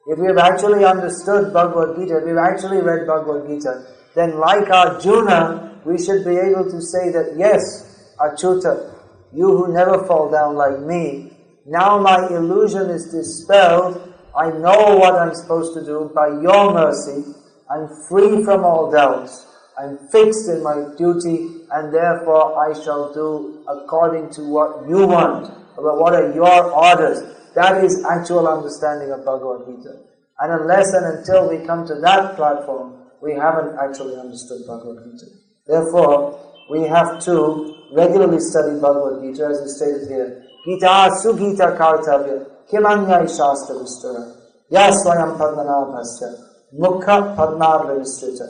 Speaker 1: If we have actually understood Bhagavad Gita, if we have actually read Bhagavad Gita, then like Arjuna, we should be able to say that, yes, Achyuta, you who never fall down like me, now my illusion is dispelled, I know what I'm supposed to do, by your mercy, I'm free from all doubts, I'm fixed in my duty, and therefore I shall do according to what you want, or what are your orders. That is actual understanding of Bhagavad Gita. And unless and until we come to that platform, we haven't actually understood Bhagavad Gita. Therefore, we have to regularly study Bhagavad Gita, as is stated here. Gita sugita kartavya kimanyai shastra vistara ya swayam padmanabhasya mukha padmarva vistrita.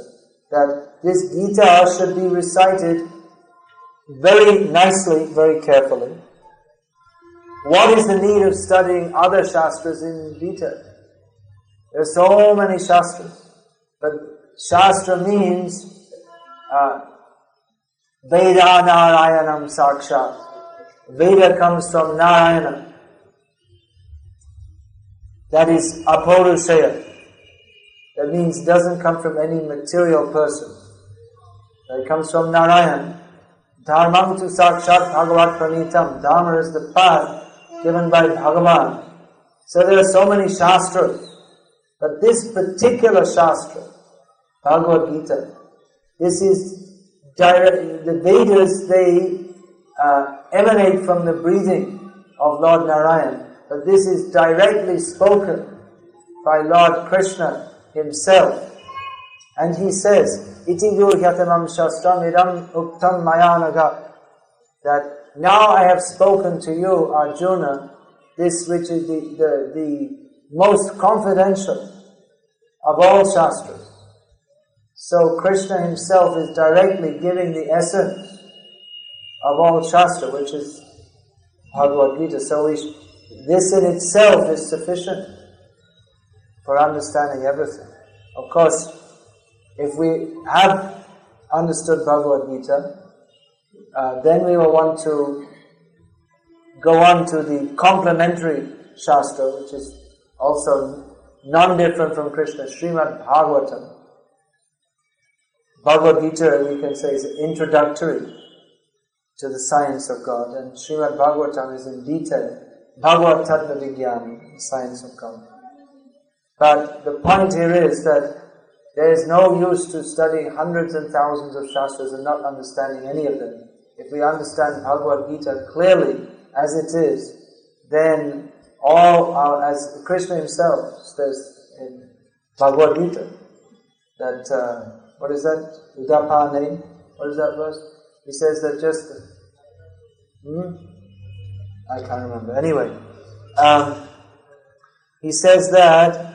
Speaker 1: That this Gita should be recited very nicely, very carefully. What is the need of studying other shastras in Gita? There are so many shastras. But shastra means Veda Narayanam Sakshat. Veda comes from Narayana. That is Apurushaya. That means it doesn't come from any material person. It comes from Narayana. Dharmam tu Sakshat Bhagavat Pranitam. Dharma is the path given by Bhagavan. So there are so many shastras. But this particular shastra, Bhagavad Gita, this is direct. The Vedas, they emanate from the breathing of Lord Narayan. But this is directly spoken by Lord Krishna himself. And he says, Iti Gurgyatamam Shastram Idam Uktam Mayanaga, that now I have spoken to you, Arjuna, this which is the most confidential of all shastras. So Krishna himself is directly giving the essence of all shastra, which is Bhagavad Gita. So this in itself is sufficient for understanding everything. Of course, if we have understood Bhagavad Gita, then we will want to go on to the complementary shastra, which is also non-different from Krishna, Srimad Bhagavatam. Bhagavad Gita, we can say, is introductory to the science of God, and Srimad Bhagavatam is in detail, Bhagavad Tattva Vijnana, the science of God. But the point here is that there is no use to studying hundreds and thousands of shastras and not understanding any of them. If we understand Bhagavad Gita clearly as it is, then as Krishna himself says in Bhagavad Gita, that, what is that? Udapane, what is that verse? He says that just, I can't remember. Anyway, he says that,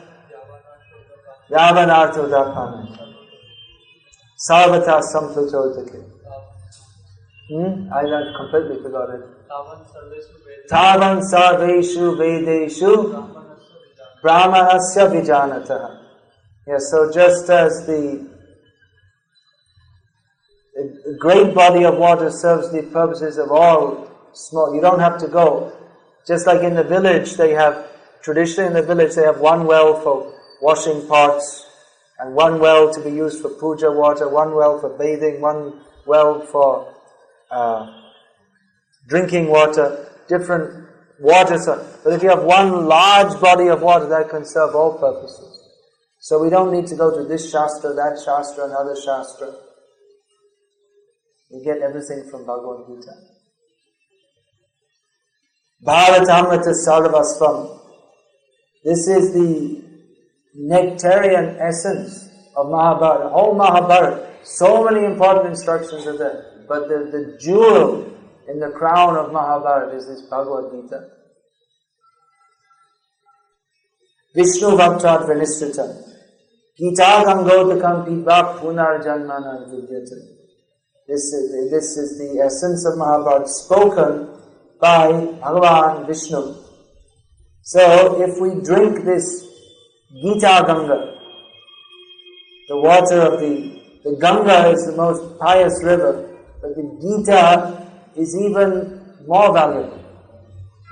Speaker 1: Yavanartha Udapane, Sarvata Samplutotake. I completely forgot it. Tavan Sarveshu Vedeshu Brahmanasya Vijanataha. Yes, so just as the great body of water serves the purposes of all small, you don't have to go. Just like in the village, traditionally in the village, they have one well for washing pots, and one well to be used for puja water, one well for bathing, one well for drinking water, different waters. But if you have one large body of water, that can serve all purposes. So we don't need to go to this shastra, that shastra, another shastra. We get everything from Bhagavad Gita. Bharatamrita Sarvasvam. This is the nectarian essence of Mahabharata. Whole Mahabharata. So many important instructions are there. But the jewel in the crown of Mahabharata is this Bhagavad Gita. Vishnu Bhaktat Vinistrita. Gita Gangodakam Pibak Punar Janmana Vidyata. This is the essence of Mahabharata spoken by Bhagavan Vishnu. So if we drink this Gita Ganga, the water of the Ganga is the most pious river, but the Gita is even more valuable.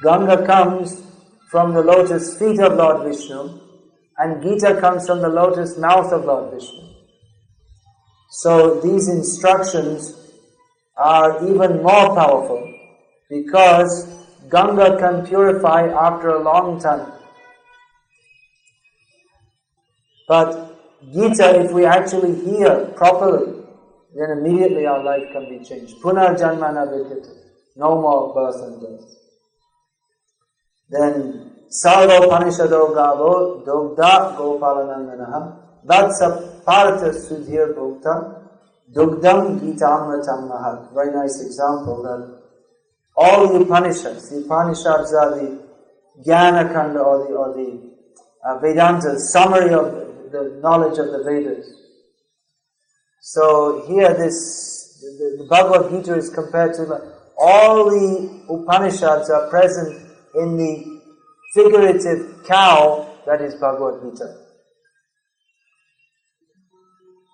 Speaker 1: Ganga comes from the lotus feet of Lord Vishnu, and Gita comes from the lotus mouth of Lord Vishnu. So these instructions are even more powerful because Ganga can purify after a long time. But Gita, if we actually hear properly, then immediately our life can be changed. Punar janmana vidyate. No more birth and death. Then Sarva Upanishado Gavo Dogda Gopalanandanaha Vatsa Partha Sudhir Bhokta Dugdam Gitamratam Mahat. Very nice example that all the Upanishads are the Jnana Kanda or the Vedanta, summary of the knowledge of the Vedas. So here the Bhagavad Gita is compared to all the Upanishads are present in the figurative cow that is Bhagavad Gita.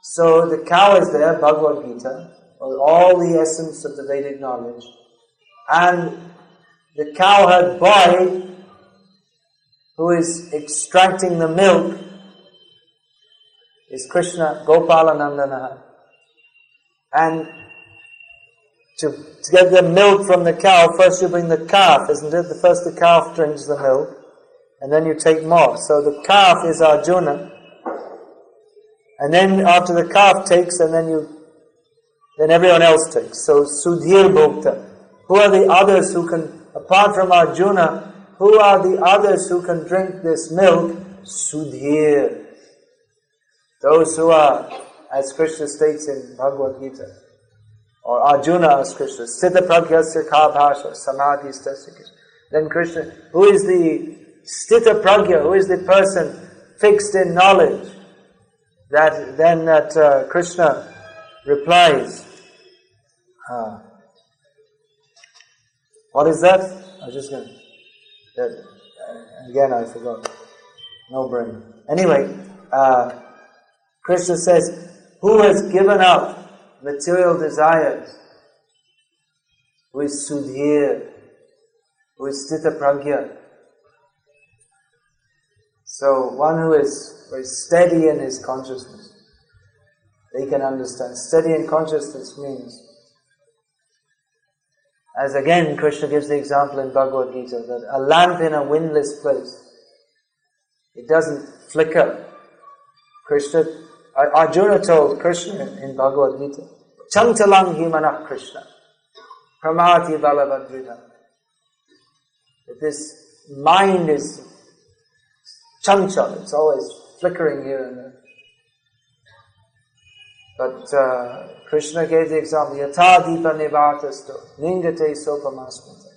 Speaker 1: So the cow is there, Bhagavad Gita, or all the essence of the Vedic knowledge. And the cowherd boy who is extracting the milk is Krishna, Gopalanandana. And to get the milk from the cow, first you bring the calf, isn't it? First the calf drinks the milk, and then you take more. So the calf is Arjuna, and then after the calf takes, and then everyone else takes. So Sudhir Bhokta. Who are the others who can, apart from Arjuna, who are the others who can drink this milk? Sudhir. Those who are, as Krishna states in Bhagavad Gita, or Arjuna as Krishna, Sthita Pragyasya Ka Bhasha Samadhi Stasya. Then Krishna, who is the Sthita Pragya, who is the person fixed in knowledge? That Krishna replies, what is that? I was just going to, again I forgot. No brain. Anyway, Krishna says, who has given up material desires, who is Sudhir, who is Sthita Pragya. So one who is very steady in his consciousness, they can understand. Steady in consciousness means, as again Krishna gives the example in Bhagavad Gita, that a lamp in a windless place, it doesn't flicker. Arjuna told Krishna in Bhagavad Gita, Chantalang himanah Krishna, pramati balavadrita. That this mind is chanchal, it's always flickering here and there. But Krishna gave the example, Yatha Deepa Nivatasto, Ningate Sopamasmita.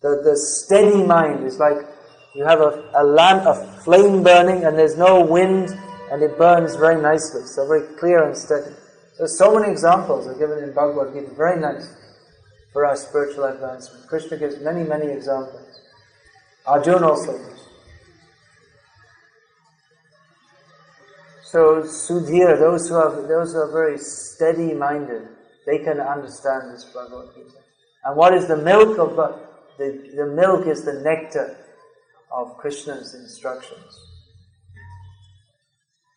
Speaker 1: The steady mind is like you have a lamp, a flame burning, and there's no wind, and it burns very nicely, so very clear and steady. There's so many examples are given in Bhagavad Gita, very nice for our spiritual advancement. Krishna gives many, many examples. Arjuna also gives. So Sudhir, those who are very steady-minded, they can understand this Bhagavad Gita. And what is the milk of the milk is the nectar of Krishna's instructions.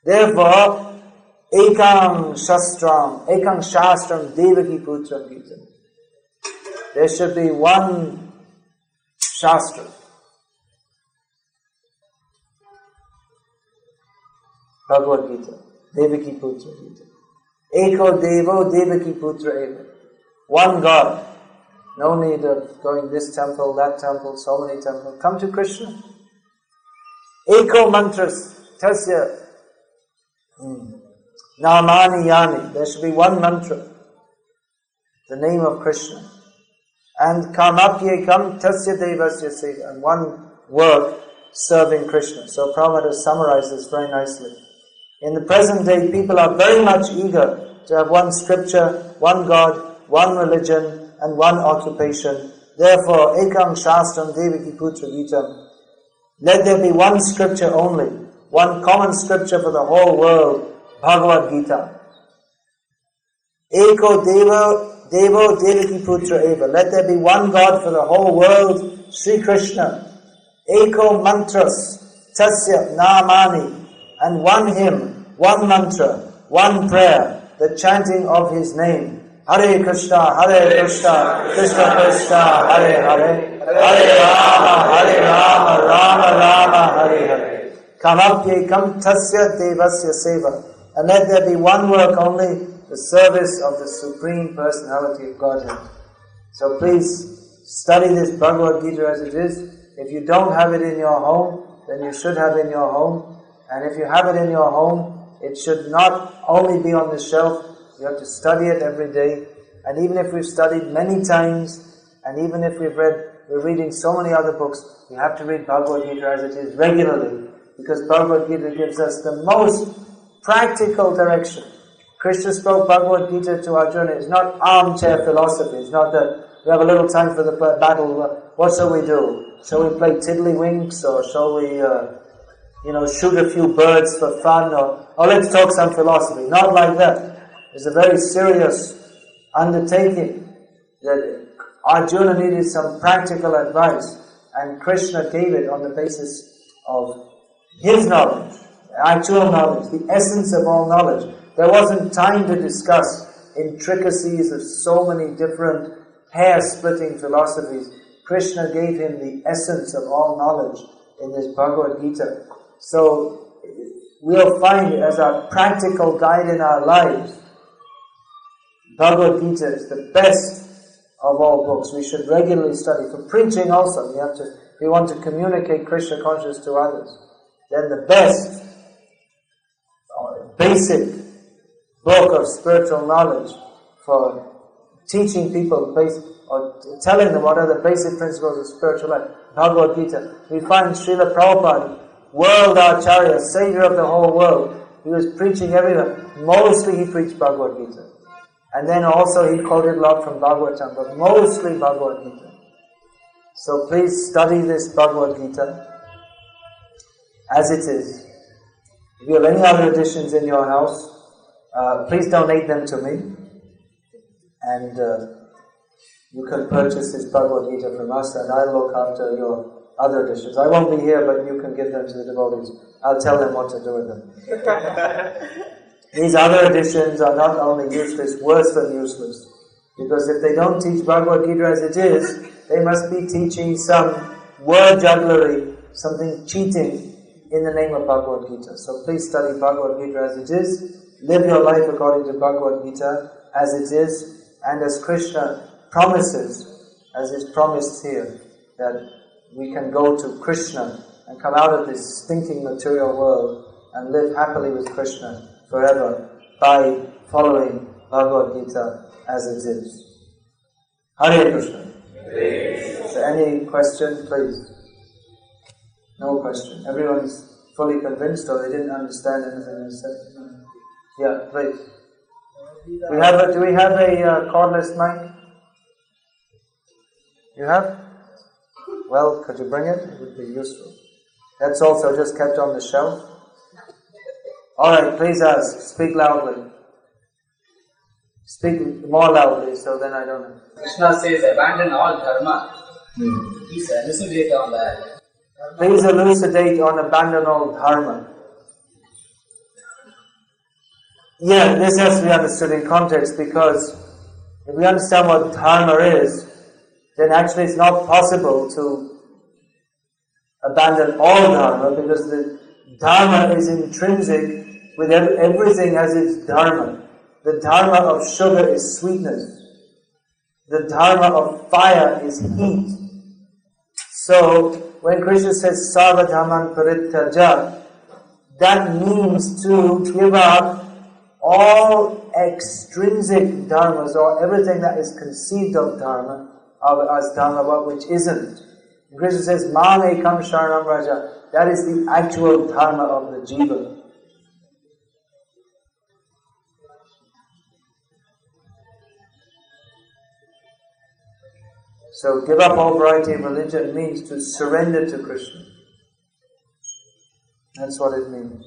Speaker 1: Therefore, ekam shastram devaki putra gita. There should be one shastra. Bhagavad Gita, devaki putra gita. Eko devo devaki putra eva. One God. No need of going this temple, that temple, so many temples. Come to Krishna. Eko mantras tasya namani yani. There should be one mantra, the name of Krishna. And kamapyekam tasya devasya seva. And one work serving Krishna. So Prabhupada has summarized this very nicely. In the present day, people are very much eager to have one scripture, one God, one religion, and one occupation. Therefore, ekam shastram devaki putra gitam. Let there be one scripture only, one common scripture for the whole world, Bhagavad Gita. Eko devo devaki putra eva. Let there be one God for the whole world, Sri Krishna. Eko mantras tasya namani. And one hymn, one mantra, one prayer, the chanting of his name. Hare Krishna, Krishna Krishna, Hare Hare, Hare Rama, Rama Rama, Hare Hare. Kamapyekam tasya devasya seva. And let there be one work only the service of the Supreme Personality of Godhead. So please study this Bhagavad Gita as it is. If you don't have it in your home, then you should have it in your home. And if you have it in your home, it should not only be on the shelf. You have to study it every day. And even if we've studied many times, and even if we're reading so many other books, we have to read Bhagavad Gita as it is regularly, because Bhagavad Gita gives us the most practical direction. Krishna spoke Bhagavad Gita to Arjuna. It's not armchair philosophy. It's not that we have a little time for the battle. What shall we do? Shall we play tiddlywinks, or shall we, shoot a few birds for fun, or let's talk some philosophy? Not like that. It's a very serious undertaking that Arjuna needed some practical advice, and Krishna gave it on the basis of his knowledge, actual knowledge, the essence of all knowledge. There wasn't time to discuss intricacies of so many different hair-splitting philosophies. Krishna gave him the essence of all knowledge in this Bhagavad Gita. So we'll find it as a practical guide in our lives. Bhagavad Gita is the best of all books. We should regularly study. For preaching also, if we want to communicate Krishna consciousness to others, then the best, basic book of spiritual knowledge for teaching people, or telling them what are the basic principles of spiritual life, Bhagavad Gita. We find Srila Prabhupada, world Acharya, savior of the whole world. He was preaching everywhere. Mostly he preached Bhagavad Gita. And then also he quoted a lot from Bhagavatam, but mostly Bhagavad Gita. So please study this Bhagavad Gita as it is. If you have any other editions in your house, please donate them to me. And you can purchase this Bhagavad Gita from us, and I'll look after your other editions. I won't be here, but you can give them to the devotees. I'll tell them what to do with them. These other editions are not only useless, worse than useless. Because if they don't teach Bhagavad Gita as it is, they must be teaching some word jugglery, something cheating in the name of Bhagavad Gita. So please study Bhagavad Gita as it is. Live your life according to Bhagavad Gita as it is. And as Krishna promises, as is promised here, that we can go to Krishna and come out of this stinking material world and live happily with Krishna forever by following Bhagavad Gita as it is. Hare Krishna. Is there any question, please? No question. Everyone's fully convinced, or they didn't understand anything I said? Yeah, please. Do we have a cordless mic? You have? Well, could you bring it? It would be useful. That's also just kept on the shelf. Alright, please ask. Speak loudly. Speak more loudly, so then I don't know.
Speaker 2: Krishna says, abandon all dharma. Please elucidate on that.
Speaker 1: Please elucidate on abandon all dharma. Yeah, this has to be understood in context, because if we understand what dharma is, then actually it's not possible to abandon all dharma, because the dharma is intrinsic with everything as its dharma. The dharma of sugar is sweetness. The dharma of fire is heat. So, when Krishna says, Sarva dhamman parityaja, that means to give up all extrinsic dharmas, or everything that is conceived of dharma, as dharma, which isn't. Krishna says, Mam ekam sharanam raja, that is the actual dharma of the jiva. So give up all variety of religion means to surrender to Krishna. That's what it means.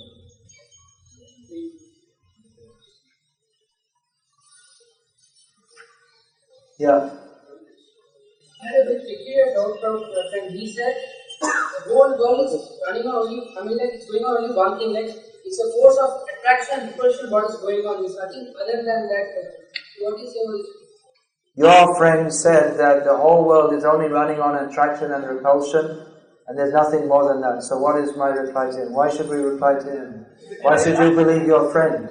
Speaker 1: Yeah.
Speaker 3: I had a bit peculiar doubt from a friend. He said the whole world is running on only, it's going on only one thing, like it's a force of attraction and repulsion what is going on. There's nothing other than that. What is
Speaker 1: your friend said that the whole world is only running on attraction and repulsion, and there's nothing more than that. So what is my reply to him? Why should we reply to him? Why should you believe your friend?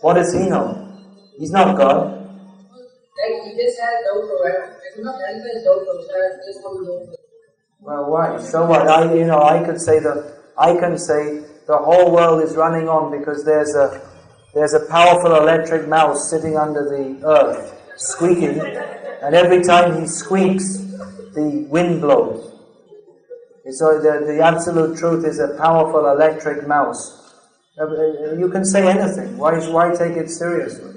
Speaker 1: What does he know? He's not God.
Speaker 3: Like he just had doubt over it. I could not help his doubt over it. I just want to know.
Speaker 1: Well, why? So what? I can say the whole world is running on because there's a powerful electric mouse sitting under the earth, squeaking, and every time he squeaks, the wind blows. So the absolute truth is a powerful electric mouse. You can say anything. Why take it seriously?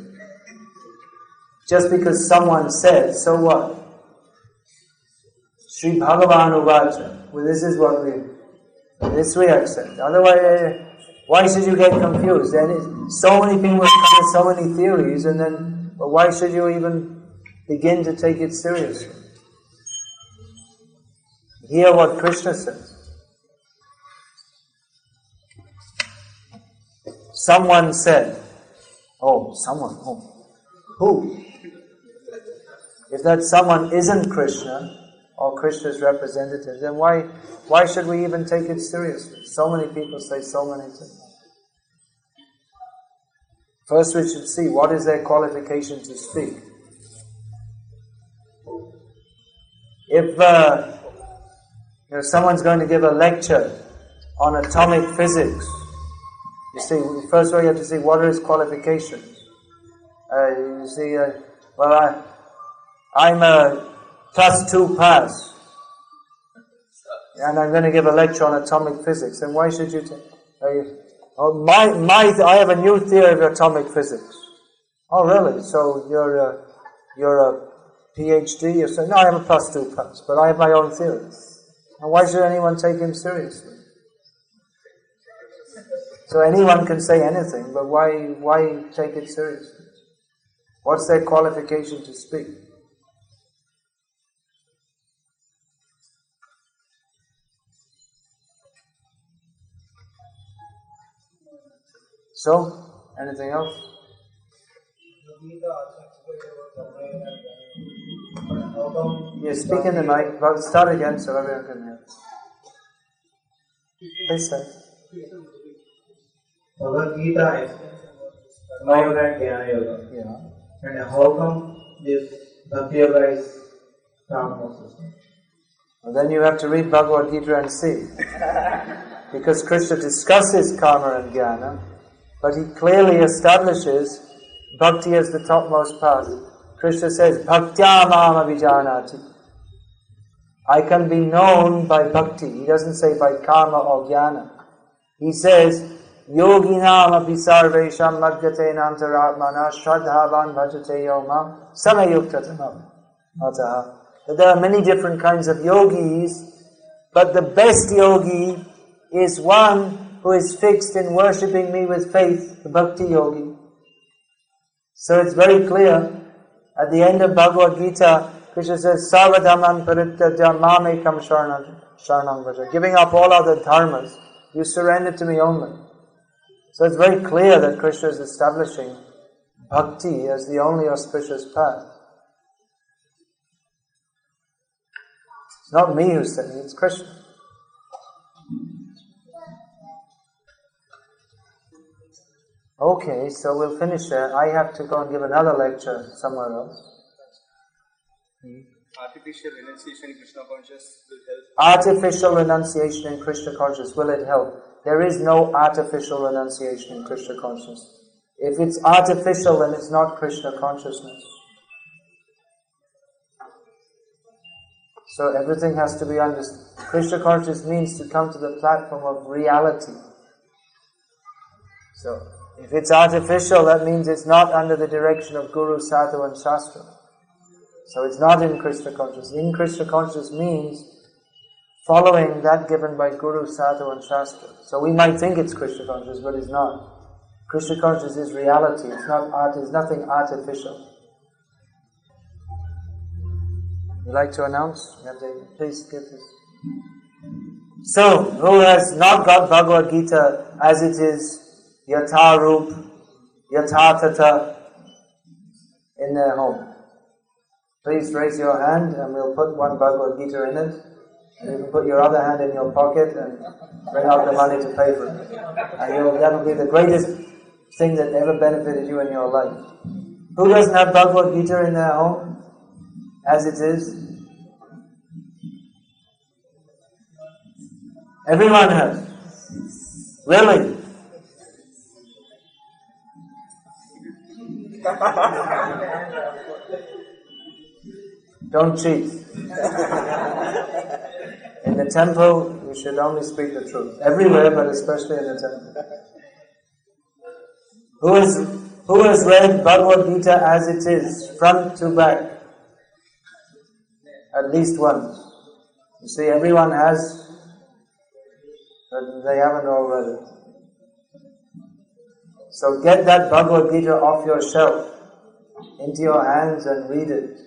Speaker 1: Just because someone said, so what? Sri Bhagavan Uvacha. Well, this is what we accept. Otherwise, why should you get confused? So many people come with so many theories, but why should you even begin to take it seriously? Hear what Krishna says. Someone said, who? If that someone isn't Krishna, or Krishna's representative, then why should we even take it seriously? So many people say so many things. First we should see what is their qualification to speak. If someone's going to give a lecture on atomic physics, you see, first of all you have to see what are his qualifications. I'm a +2 pass, and I'm going to give a lecture on atomic physics. And why should you I have a new theory of atomic physics. Oh, really? So you're a PhD? You say, no, I have a +2 pass, but I have my own theory. And why should anyone take him seriously? So anyone can say anything, but why take it seriously? What's their qualification to speak? So, anything else? Yes, speak in the mic. Well, start again so everyone can hear. Please say.
Speaker 4: Bhagavad Gita explains Karma Yoga and Jnana Yoga.
Speaker 1: Yeah.
Speaker 4: And how come this Bhakti Yoga is found most?
Speaker 1: Well, then you have to read Bhagavad Gita and see. Because Krishna discusses karma and jnana, but he clearly establishes bhakti as the topmost path. Krishna says, Bhaktya mam abhijanati. I can be known by bhakti. He doesn't say by karma or jnana. He says, Yoginam api sarvesham madhyate nantaratmana shraddhavan bhajate yomam samayuktatamam. There are many different kinds of yogis, but the best yogi is one who is fixed in worshipping me with faith, the bhakti yogi. So it's very clear. At the end of Bhagavad Gita, Krishna says, Sarvadhaman parityaja mamekam sharanam vraja. Giving up all other dharmas, you surrender to me only. So it's very clear that Krishna is establishing bhakti as the only auspicious path. It's not me who's saying it, it's Krishna. Okay, so we'll finish there. I have to go and give another lecture somewhere else.
Speaker 5: Artificial renunciation in Krishna consciousness will help.
Speaker 1: Artificial renunciation in Krishna consciousness, will it help? There is no artificial renunciation in Krishna consciousness. If it's artificial, then it's not Krishna consciousness. So everything has to be understood. Krishna consciousness means to come to the platform of reality. So, if it's artificial, that means it's not under the direction of Guru, Sadhu and Shastra. So it's not in Krishna consciousness. In Krishna consciousness means following that given by Guru, Sadhu and Shastra. So we might think it's Krishna consciousness, but it's not. Krishna consciousness is reality. It's not art. It's nothing artificial. Would you like to announce? Please give this. So, who has not got Bhagavad Gita as it is, Yatha Rup, Yatha Tata, in their home? Please raise your hand and we'll put one Bhagavad Gita in it. And you can put your other hand in your pocket and bring out the money to pay for it. And that will be the greatest thing that ever benefited you in your life. Who doesn't have Bhagavad Gita in their home as it is? Everyone has. Really? Don't cheat. In the temple, we should only speak the truth. Everywhere, but especially in the temple. Who has read Bhagavad Gita as it is, front to back? At least once. You see, everyone has, but they haven't all read it. So get that Bhagavad Gita off your shelf, into your hands and read it.